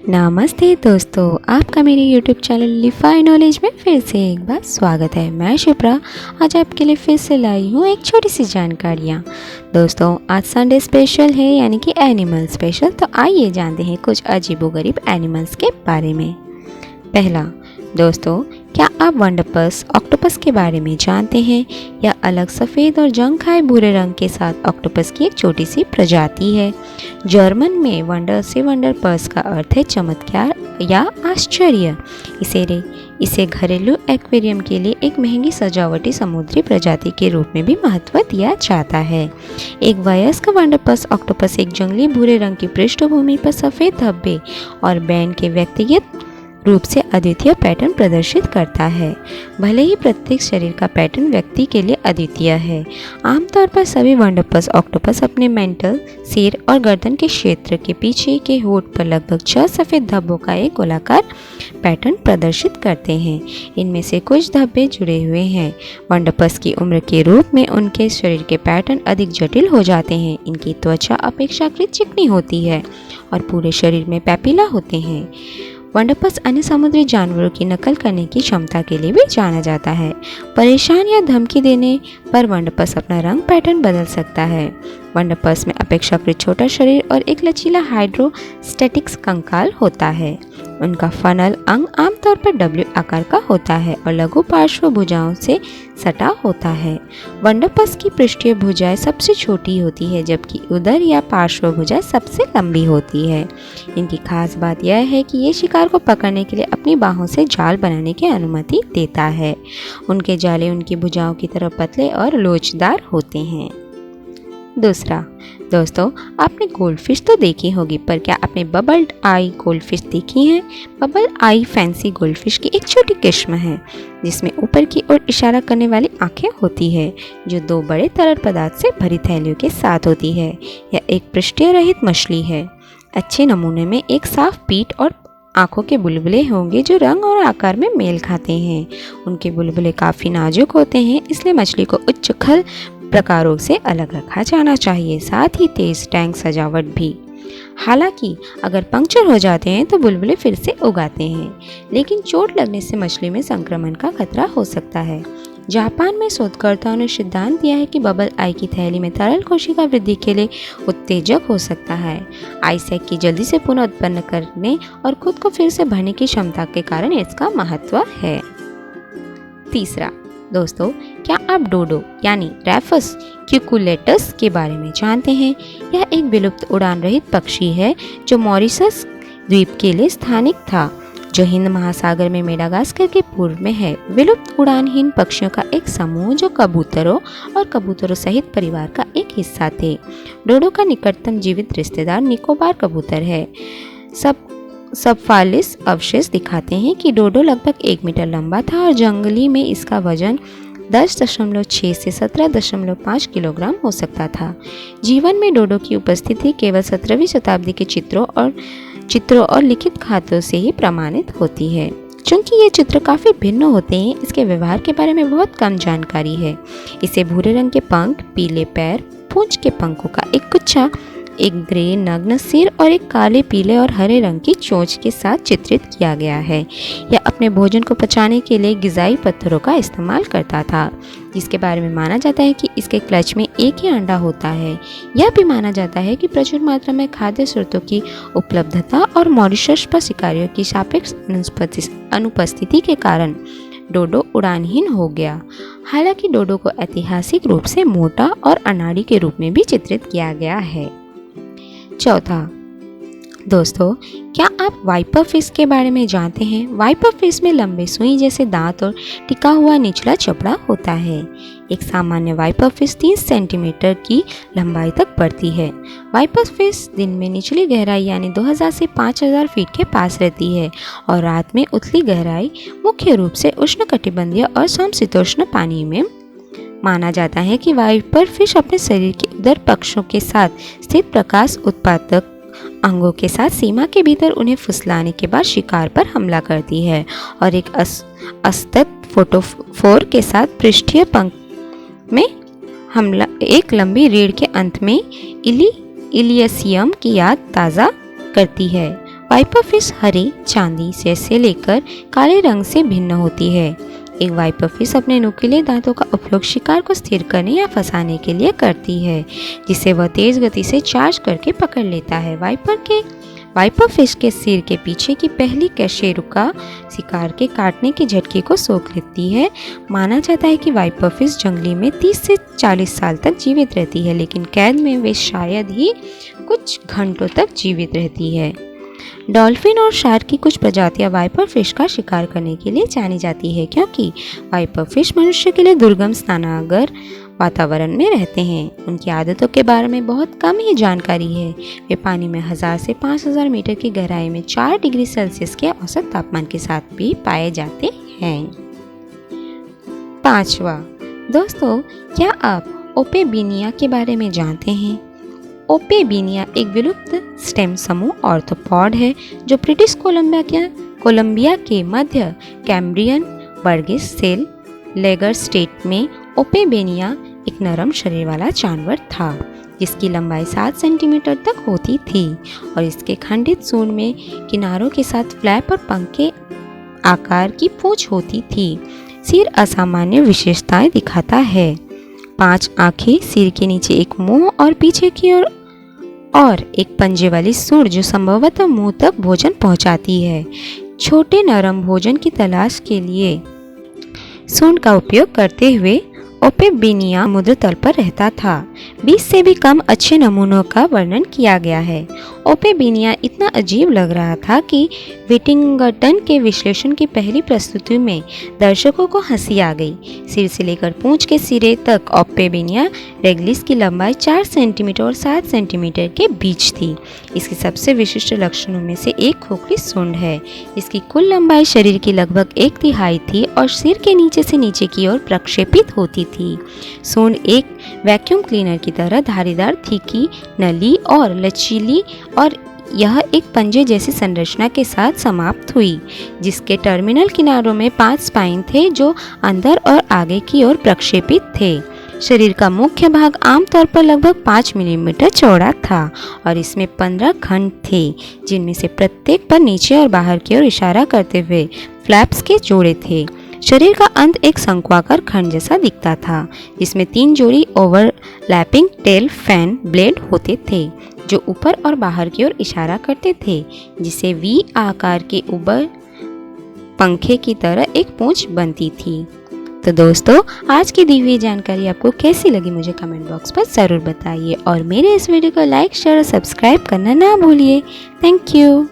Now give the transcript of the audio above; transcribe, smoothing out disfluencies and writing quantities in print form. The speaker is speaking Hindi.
नमस्ते दोस्तों, आपका मेरे YouTube चैनल लिफाई नॉलेज में फिर से एक बार स्वागत है। मैं शिप्रा आज आपके लिए फिर से लाई हूँ एक छोटी सी जानकारियाँ। दोस्तों, आज संडे स्पेशल है यानी कि एनिमल स्पेशल। तो आइए जानते हैं कुछ अजीबोगरीब एनिमल्स के बारे में। पहला, दोस्तों, क्या आप वंडरपस ऑक्टोपस के बारे में जानते हैं? यह अलग सफ़ेद और जंग खाए भूरे रंग के साथ ऑक्टोपस की एक छोटी सी प्रजाति है। जर्मन में वंडर से वंडरपस का अर्थ है चमत्कार या आश्चर्य। इसे घरेलू एक्वेरियम के लिए एक महंगी सजावटी समुद्री प्रजाति के रूप में भी महत्व दिया जाता है। एक वयस्क वंडरपस ऑक्टोपस एक जंगली भूरे रंग की पृष्ठभूमि पर सफ़ेद धब्बे और बैंड के व्यक्तिगत रूप से अद्वितीय पैटर्न प्रदर्शित करता है। भले ही प्रत्येक शरीर का पैटर्न व्यक्ति के लिए अद्वितीय है, आमतौर पर सभी वंडरपस ऑक्टोपस अपने मेंटल, सिर और गर्दन के क्षेत्र के पीछे के होठ पर लगभग 6 सफ़ेद धब्बों का एक गोलाकार पैटर्न प्रदर्शित करते हैं। इनमें से कुछ धब्बे जुड़े हुए हैं। वंडरपस की उम्र के रूप में उनके शरीर के पैटर्न अधिक जटिल हो जाते हैं। इनकी त्वचा अपेक्षाकृत चिकनी होती है और पूरे शरीर में पैपिला होते हैं। वंडरपस अन्य समुद्री जानवरों की नकल करने की क्षमता के लिए भी जाना जाता है। परेशान या धमकी देने पर वंडरपस अपना रंग पैटर्न बदल सकता है। वंडरपस में अपेक्षाकृत छोटा शरीर और एक लचीला हाइड्रोस्टैटिक्स कंकाल होता है। उनका फनल अंग आमतौर पर डब्ल्यू आकार का होता है और लघु पार्श्व भुजाओं से सटा होता है। वंडरपस की पृष्ठीय भुजाएं सबसे छोटी होती है, जबकि उदर या पार्श्व भुजा सबसे लंबी होती है। इनकी खास बात यह है कि ये शिकार को पकड़ने के लिए अपनी बाहों से जाल बनाने की अनुमति देता है। उनके जाले उनकी भुजाओं की तरह पतले और लोचदार होते हैं। दूसरा, दोस्तों, आपने गोल्डफिश तो देखी होगी, पर क्या आपने बबल्ड आई गोल्डफिश देखी है? बबल आई फैंसी गोल्डफिश की एक छोटी किस्म है जिसमें ऊपर की ओर इशारा करने वाली आंखें होती है, जो 2 बड़े तरल पदार्थ से भरी थैलियों के साथ होती है। यह एक पृष्ठीय रहित मछली है। अच्छे नमूने में एक साफ पीठ और आंखों के बुलबुले होंगे जो रंग और आकार में मेल खाते हैं। उनके बुलबुले काफ़ी नाजुक होते हैं, इसलिए मछली को उच्च खल प्रकारों से अलग रखा जाना चाहिए, साथ ही तेज टैंक सजावट भी। हालांकि अगर पंक्चर हो जाते हैं तो बुलबुले फिर से उगाते हैं, लेकिन चोट लगने से मछली में संक्रमण का खतरा हो सकता है। जापान में शोधकर्ताओं ने सिद्धांत दिया है कि बबल आई की थैली में तरल कोशिका वृद्धि के लिए उत्तेजक हो सकता है। आई सैक की जल्दी से पुनः उत्पन्न करने और खुद को फिर से भरने की क्षमता के कारण इसका महत्व है। तीसरा, दोस्तों, क्या आप डोडो यानी रैफस क्यूकुलेटस के बारे में जानते हैं? यह एक विलुप्त उड़ान रहित पक्षी है जो मॉरिशस द्वीप के लिए स्थानिक था, जो हिंद महासागर में मेडागास्कर के पूर्व में है। विलुप्त उड़ानहीन पक्षियों का एक समूह जो कबूतरों और कबूतरों सहित परिवार का एक हिस्सा थे। डोडो का निकटतम जीवित रिश्तेदार निकोबार कबूतर है। सब फालिस अवशेष दिखाते हैं कि डोडो लगभग 1 मीटर लंबा था और जंगली में इसका वजन 10.6 से 17.5 किलोग्राम हो सकता था। जीवन में डोडो की उपस्थिति केवल 17वीं शताब्दी के चित्रों और लिखित खातों से ही प्रमाणित होती है। चूँकि ये चित्र काफ़ी भिन्न होते हैं, इसके व्यवहार के बारे में बहुत कम जानकारी है। इसे भूरे रंग के पंख, पीले पैर, पूंछ के पंखों का एक गुच्छा, एक ग्रे नग्न सिर और एक काले, पीले और हरे रंग की चोंच के साथ चित्रित किया गया है। यह अपने भोजन को पचाने के लिए गिजाई पत्थरों का इस्तेमाल करता था, जिसके बारे में माना जाता है कि इसके क्लच में एक ही अंडा होता है। यह भी माना जाता है कि प्रचुर मात्रा में खाद्य स्रोतों की उपलब्धता और मॉरिशस पर शिकारियों की सापेक्ष अनुपस्थिति के कारण डोडो उड़ानहीन हो गया। हालांकि डोडो को ऐतिहासिक रूप से मोटा और अनाड़ी के रूप में भी चित्रित किया गया है। चौथा, दोस्तों, क्या आप वाइपर फिश के बारे में जानते हैं? वाइपर फिश में लंबे सुई जैसे दांत और टिका हुआ निचला जबड़ा होता है। एक सामान्य वाइपर फिश 30 सेंटीमीटर की लंबाई तक बढ़ती है। वाइपर फिश दिन में निचली गहराई यानी 2000 से 5000 फीट के पास रहती है और रात में उथली गहराई मुख्य रूप से उष्णकटिबंधीय और समशीतोष्ण पानी में। माना जाता है कि वाइपर फिश अपने शरीर के उदर पक्षों के साथ स्थित प्रकाश उत्पादक अंगों के साथ सीमा के भीतर उन्हें फुसलाने के बाद शिकार पर हमला करती है और एक असतत फोटोफोर के साथ पृष्ठीय पंख में हमला एक लंबी रीढ़ के अंत में इलियसियम की याद ताज़ा करती है वाइपर फिश हरे, चांदी से लेकर काले रंग से भिन्न होती है। एक वाइपर फिश अपने नुकीले दांतों का उपयोग शिकार को स्थिर करने या फंसाने के लिए करती है, जिसे वह तेज गति से चार्ज करके पकड़ लेता है। वाइपर फिश के सिर के पीछे की पहली कशेरुका शिकार के काटने के झटके को सोख लेती है। माना जाता है कि वाइपर फिश जंगली में 30 से 40 साल तक जीवित रहती है, लेकिन कैद में वे शायद ही कुछ घंटों तक जीवित रहती है। डॉल्फिन और शार्क की कुछ प्रजातियां वाइपर फिश का शिकार करने के लिए जानी जाती है, क्योंकि वाइपर फिश मनुष्य के लिए दुर्गम स्नानागार वातावरण में रहते हैं। उनकी आदतों के बारे में बहुत कम ही जानकारी है। वे पानी में 1000 से 5000 मीटर की गहराई में 4 डिग्री सेल्सियस के औसत तापमान के साथ भी पाए जाते हैं। 5वां, दोस्तों, क्या आप ओपेबिनिया के बारे में जानते हैं? ओपेबिनिया एक विलुप्त स्टेम समूह ऑर्थोपॉड है जो ब्रिटिश कोलंबिया के मध्य कैम्ब्रियन बर्गिस सेल लेगर स्टेट में ओपेबिनिया एक नरम शरीर वाला जानवर था, जिसकी लंबाई 7 सेंटीमीटर तक होती थी और इसके खंडित सूंड में किनारों के साथ फ्लैप और पंख के आकार की पूंछ होती थी। सिर असामान्य विशेषताएं दिखाता है। 5 आंखें, सिर के नीचे एक मुंह और पीछे की ओर और एक पंजे वाली सूंड जो संभवतः मुंह तक भोजन पहुंचाती है। छोटे नरम भोजन की तलाश के लिए सूंड का उपयोग करते हुए ओपेबिनिया समुद्र तल पर रहता था। 20 से भी कम अच्छे नमूनों का वर्णन किया गया है। ओपेबिनिया इतना अजीब लग रहा था कि विटिंगटन के विश्लेषण की पहली प्रस्तुति में दर्शकों को हंसी आ गई। सिर से लेकर पूंछ के सिरे तक ओपेबिनिया रेगलिस की लंबाई 4 सेंटीमीटर और 7 सेंटीमीटर के बीच थी। इसके सबसे विशिष्ट लक्षणों में से एक खोखली सूंड है। इसकी कुल लंबाई शरीर की लगभग 1/3 थी और सिर के नीचे से नीचे की ओर प्रक्षेपित होती थी। सूंड एक वैक्यूम क्लीनर की तरह धारीदार, तीखी, नली और लचीली और यह एक पंजे जैसी संरचना के साथ समाप्त हुई, जिसके टर्मिनल किनारों में 5 स्पाइन थे जो अंदर और आगे की ओर प्रक्षेपित थे। शरीर का मुख्य भाग आमतौर पर लगभग 5 मिलीमीटर चौड़ा था और इसमें 15 खंड थे, जिनमें से प्रत्येक पर नीचे और बाहर की ओर इशारा करते हुए फ्लैप्स के जोड़े थे। शरीर का अंत एक शंक्वाकार खंड जैसा दिखता था, जिसमें 3 जोड़ी ओवरलैपिंग टेल फैन ब्लेड होते थे जो ऊपर और बाहर की ओर इशारा करते थे, जिसे वी आकार के ऊपर पंखे की तरह एक पूंछ बनती थी। तो दोस्तों, आज की दी हुई जानकारी आपको कैसी लगी मुझे कमेंट बॉक्स पर ज़रूर बताइए और मेरे इस वीडियो को लाइक, शेयर और सब्सक्राइब करना ना भूलिए। Thank you.